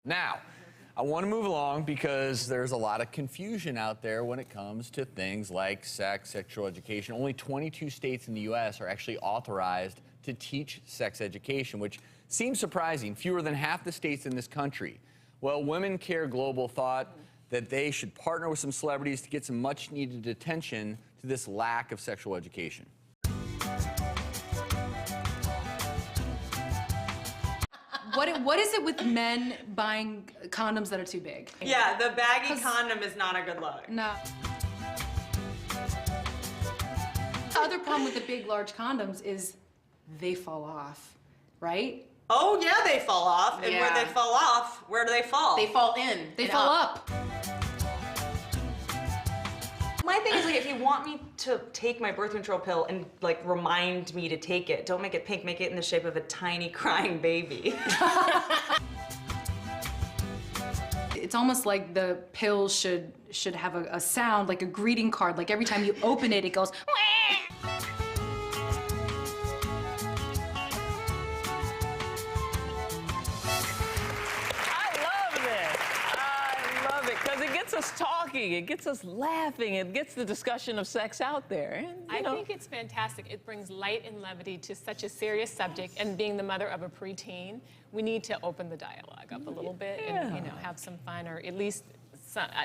Now, I want to move along because there's a lot of confusion out there when it comes to things like sex, sexual education. Only 22 states in the U.S. are actually authorized to teach sex education, which seems surprising. Fewer than half the states in this country. Well, WomanCare Global thought that they should partner with some celebrities to get some much-needed attention to this lack of sexual education. What is it with men buying condoms that are too big? Yeah, the baggy condom is not a good look. No. The other problem with the big, large condoms is they fall off, right? Oh, yeah, they fall off. And where they fall off, where do they fall? They fall in. They fall up. My thing is, like, if you want me to take my birth control pill and, like, remind me to take it, don't make it pink, make it in the shape of a tiny crying baby. It's almost like the pill should have a sound, like a greeting card. Like every time you open it, it goes, wah! It gets us talking, it gets us laughing, it gets the discussion of sex out there. And, I think it's fantastic. It brings light and levity to such a serious subject, and being the mother of a preteen, we need to open the dialogue up a little bit and, you know, have some fun, or at least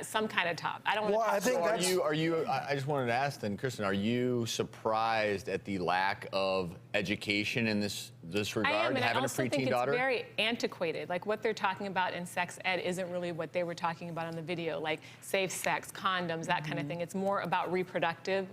some kind of top. I don't want to I think I just wanted to ask then, Kristen, are you surprised at the lack of education in this regard, I am, and having I also a preteen think daughter? it's very antiquated. Like, what they're talking about in sex ed isn't really what they were talking about on the video, like safe sex, condoms, that kind of thing. It's more about reproductive,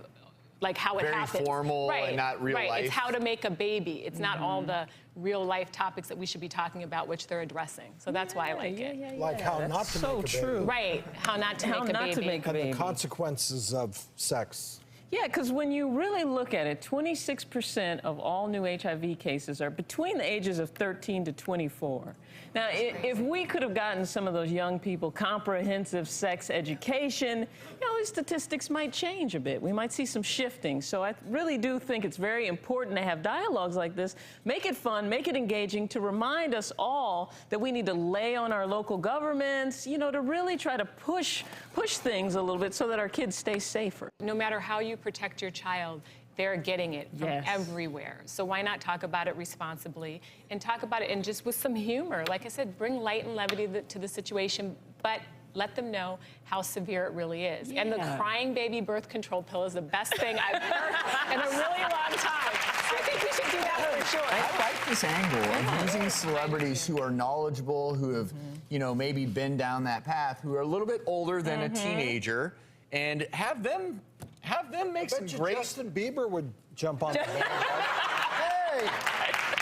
like how it happens. Very formal and not real life. It's how to make a baby. It's not all the real life topics that we should be talking about, which they're addressing. So that's why I like it. Like how not to make a baby. So true. Right, how not to make a baby. And the consequences of sex. Yeah, because when you really look at it, 26% of all new HIV cases are between the ages of 13 to 24. Now, if we could have gotten some of those young people comprehensive sex education, you know, these statistics might change a bit. We might see some shifting. So I really do think it's very important to have dialogues like this, make it fun, make it engaging, to remind us all that we need to lay on our local governments, you know, to really try to push things a little bit so that our kids stay safer. No matter how you protect your child, they're getting it from everywhere. So why not talk about it responsibly and talk about it and just with some humor? Like I said, bring light and levity to the situation, but let them know how severe it really is. And the crying baby birth control pill is the best thing I've heard in a really long time. I think we should do that for sure. I like this angle of using celebrities who are knowledgeable, who have, you know, maybe been down that path, who are a little bit older than a teenager, and have them make some great... Justin Bieber would jump on the band. Hey,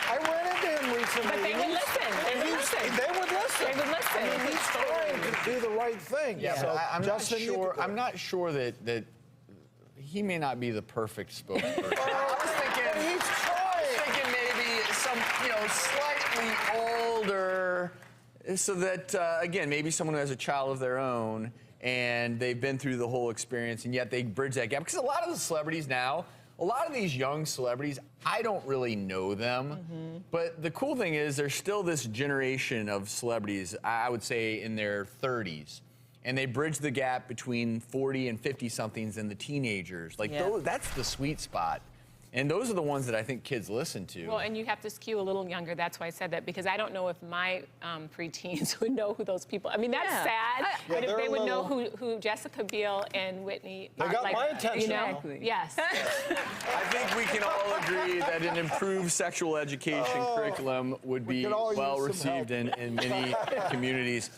I ran into him recently. But they would listen. They would listen. They would listen. They would listen. I mean, he's trying to do the right thing. Yeah, so I'm not sure that he may not be the perfect spokesperson. I was thinking maybe some, you know, slightly older, so that, again, maybe someone who has a child of their own and they've been through the whole experience, and yet they bridge that gap. Because a lot of the celebrities now, a lot of these young celebrities, I don't really know them. But the cool thing is there's still this generation of celebrities, I would say in their 30s. And they bridge the gap between 40 and 50-somethings and the teenagers. Like, that's the sweet spot. And those are the ones that I think kids listen to. Well, and you have to skew a little younger. That's why I said that, because I don't know if my preteens would know who those people. I mean, that's sad. But if they would know who Jessica Biel and Whitney. They got my attention. You know? Yes. I think we can all agree that an improved sexual education curriculum would be well received in many communities.